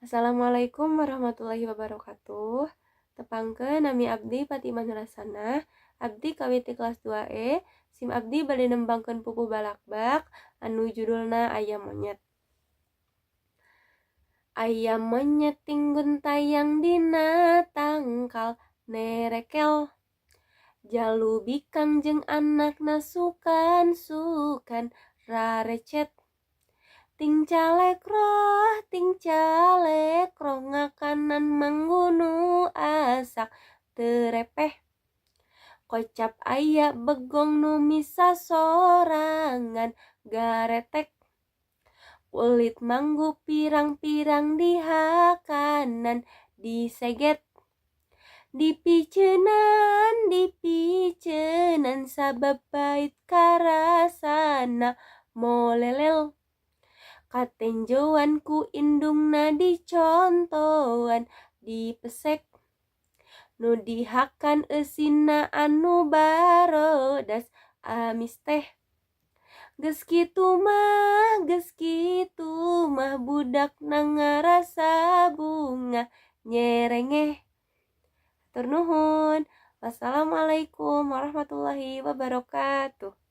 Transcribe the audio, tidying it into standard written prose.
Assalamualaikum warahmatullahi wabarakatuh. Tepangkeun nami abdi Fatimah Nurasana. Abdi kawiti kelas 2E. SIM abdi bade nembangkeun pupuh balakbak anu judulna Ayam Monyet. Ayam monyet tinggun tayang dina tangkal nerekel. Jalubi kangjeng anakna sukan rarecet. Ting calek roh ngakanan manggunu asak terepeh. Kocap aya begong nu misa sorangan garetek. Kulit manggu pirang-pirang dihakanan diseget. Dipiceunan sabab pait karasana molelel. Katenjoan ku indungna dicontoan dipesek. Nu dihakan eusinna anu barodas amis teh. Geus kitu mah budakna ngarasa bunga nyerengeh. Hatur nuhun. Wassalamualaikum warahmatullahi wabarakatuh.